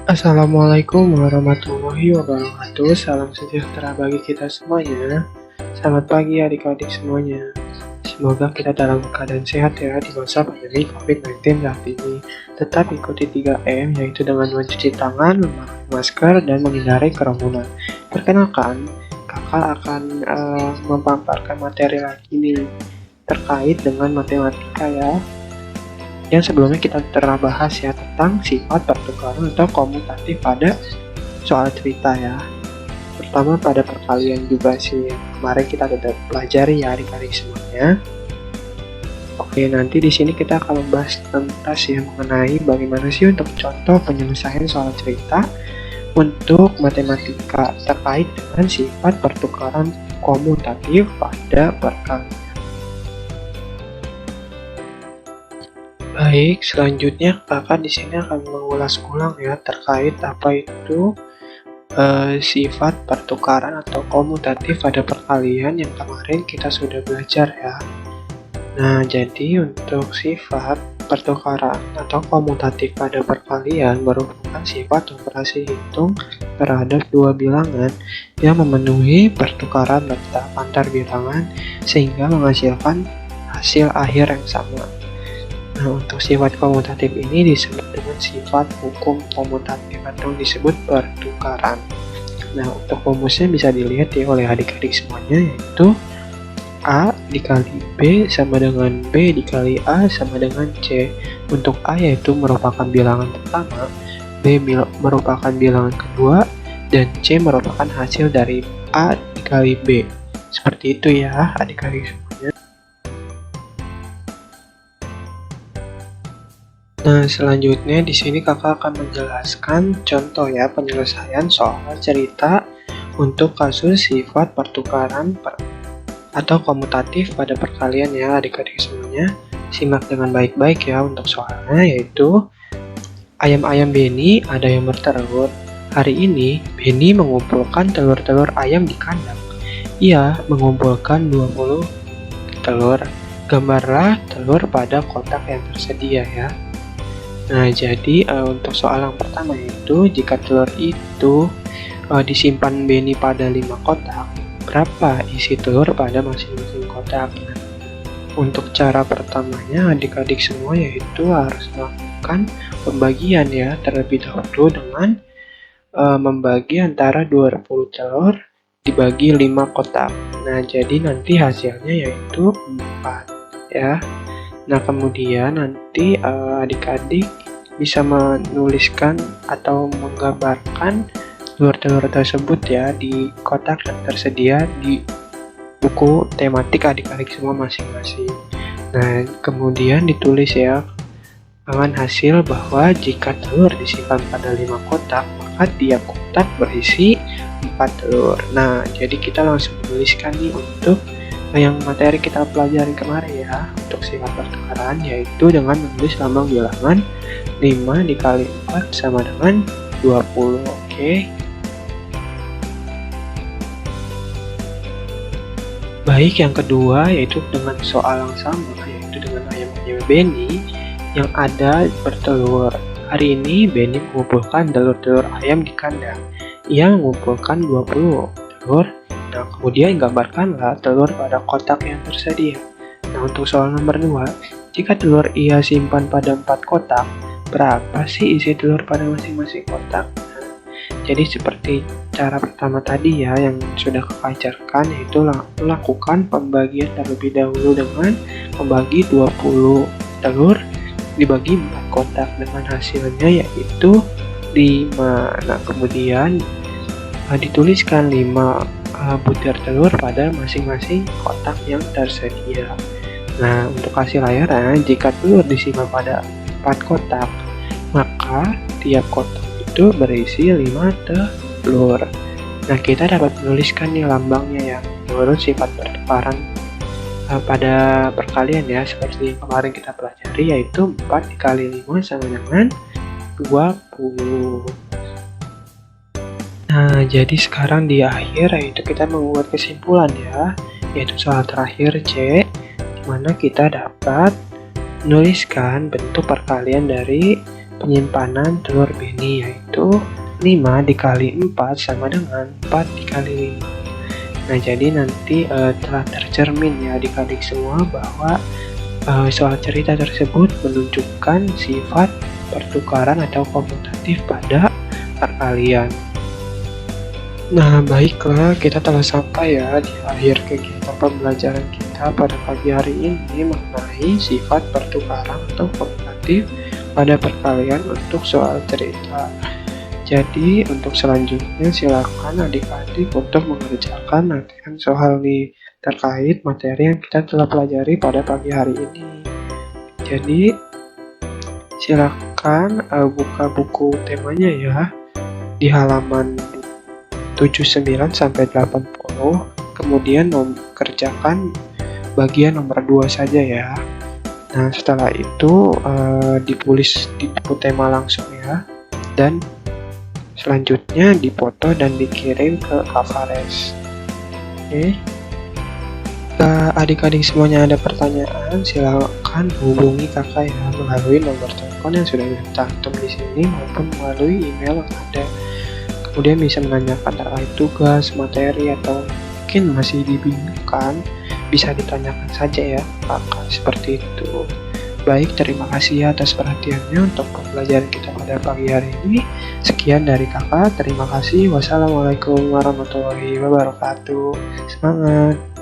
Assalamualaikum warahmatullahi wabarakatuh. Salam sejahtera bagi kita semuanya. Selamat pagi adik-adik semuanya. Semoga kita dalam keadaan sehat ya di masa pandemi COVID-19 saat ini. Tetap ikuti 3M, yaitu dengan mencuci tangan, memakai masker, dan menghindari kerumunan. Perkenalkan, kakak akan memaparkan materi lagi nih terkait dengan matematika ya. Yang sebelumnya kita telah bahas ya tentang sifat pertukaran atau komutatif pada soal cerita ya. Pertama pada perkalian juga sih yang kemarin kita sudah pelajari ya adik-adik semuanya. Oke, nanti di sini kita akan membahas tentang ya mengenai bagaimana sih untuk contoh penyelesaian soal cerita untuk matematika terkait dengan sifat pertukaran komutatif pada perkalian. Baik, selanjutnya kakak di sini akan mengulas ulang ya terkait apa itu sifat pertukaran atau komutatif pada perkalian yang kemarin kita sudah belajar ya. Nah, jadi untuk sifat pertukaran atau komutatif pada perkalian merupakan sifat operasi hitung terhadap dua bilangan yang memenuhi pertukaran letak antar bilangan sehingga menghasilkan hasil akhir yang sama. Nah, untuk sifat komutatif ini disebut dengan sifat hukum komutatif atau disebut pertukaran. Nah, untuk rumusnya bisa dilihat ya oleh adik-adik semuanya, yaitu A dikali B sama dengan B dikali A sama dengan C. Untuk A yaitu merupakan bilangan pertama, B merupakan bilangan kedua, dan C merupakan hasil dari A dikali B. Seperti itu ya adik-adik semuanya. Nah, selanjutnya di sini kakak akan menjelaskan contoh ya penyelesaian soal cerita untuk kasus sifat pertukaran atau komutatif pada perkalian ya adik-adik semuanya. Simak dengan baik-baik ya untuk soalnya, yaitu ayam-ayam Benny ada yang bertelur. Hari ini Benny mengumpulkan telur-telur ayam di kandang. Ia mengumpulkan 20 telur. Gambarlah telur pada kotak yang tersedia ya. Nah, jadi untuk soal yang pertama itu jika telur itu disimpan Benny pada 5 kotak, berapa isi telur pada masing-masing kotak? Nah, untuk cara pertamanya adik-adik semua yaitu harus melakukan pembagian ya terlebih dahulu dengan membagi antara 20 telur dibagi 5 kotak. Nah, jadi nanti hasilnya yaitu 4 ya. Nah, kemudian nanti adik-adik bisa menuliskan atau menggambarkan telur-telur tersebut ya di kotak yang tersedia di buku tematik adik-adik semua masing-masing. Nah, kemudian ditulis ya dengan hasil bahwa jika telur disimpan pada 5 kotak, maka tiap kotak berisi 4 telur. Nah, jadi kita langsung menuliskan nih untuk yang materi kita pelajari kemarin ya untuk sifat pertukaran, yaitu dengan menulis lambang bilangan 5 dikali 4 sama dengan 20. Oke. Baik, yang kedua yaitu dengan soal yang sama, yaitu dengan ayam-ayam Benny yang ada bertelur. Hari ini Benny mengumpulkan telur-telur ayam di kandang. Ia mengumpulkan 20 telur. Nah, kemudian gambarkanlah telur pada kotak yang tersedia. Nah, untuk soal nomor 2, jika telur ia simpan pada 4 kotak, berapa sih isi telur pada masing-masing kotak? Nah, jadi seperti cara pertama tadi ya yang sudah kakak ajarkan, yaitu lakukan pembagian terlebih dahulu dengan membagi 20 telur dibagi 4 kotak dengan hasilnya yaitu 5. Nah, kemudian dituliskan 5 butir telur pada masing-masing kotak yang tersedia. Nah, untuk hasil layarnya, jika telur disimpan pada 4 kotak, maka tiap kotak itu berisi 5 telur. Nah, kita dapat menuliskan nih lambangnya ya menurut sifat pertukaran pada perkalian ya, seperti yang kemarin kita pelajari, yaitu 4 dikali 5 sama dengan 20. Nah, jadi sekarang di akhir yaitu kita membuat kesimpulan ya, yaitu soal terakhir C, di mana kita dapat menuliskan bentuk perkalian dari penyimpanan telur beni, yaitu 5 dikali 4 sama dengan 4 dikali 5. Nah, jadi nanti telah tercermin ya adik-adik semua bahwa soal cerita tersebut menunjukkan sifat pertukaran atau komutatif pada perkalian. Nah, baiklah, kita telah sampai ya di akhir kegiatan pembelajaran kita pada pagi hari ini mengenai sifat pertukaran atau komutatif pada perkalian untuk soal cerita. Jadi, untuk selanjutnya silakan adik-adik untuk mengerjakan latihan soal terkait materi yang kita telah pelajari pada pagi hari ini. Jadi, silakan buka buku temanya ya di halaman 79 sampai 80, kemudian kerjakan bagian nomor 2 saja ya. Nah, setelah itu ditulis di buku tema langsung ya, dan selanjutnya dipoto dan dikirim ke Kavares. Oke. Adik-adik semuanya ada pertanyaan, silakan hubungi kakak ya melalui nomor telepon yang sudah tercantum di sini maupun melalui email yang ada. Kemudian bisa menanyakan terkait tugas, materi, atau mungkin masih dibingungkan, bisa ditanyakan saja ya kakak, seperti itu. Baik, terima kasih atas perhatiannya untuk pembelajaran kita pada pagi hari ini. Sekian dari kakak, terima kasih. Wassalamualaikum warahmatullahi wabarakatuh. Semangat!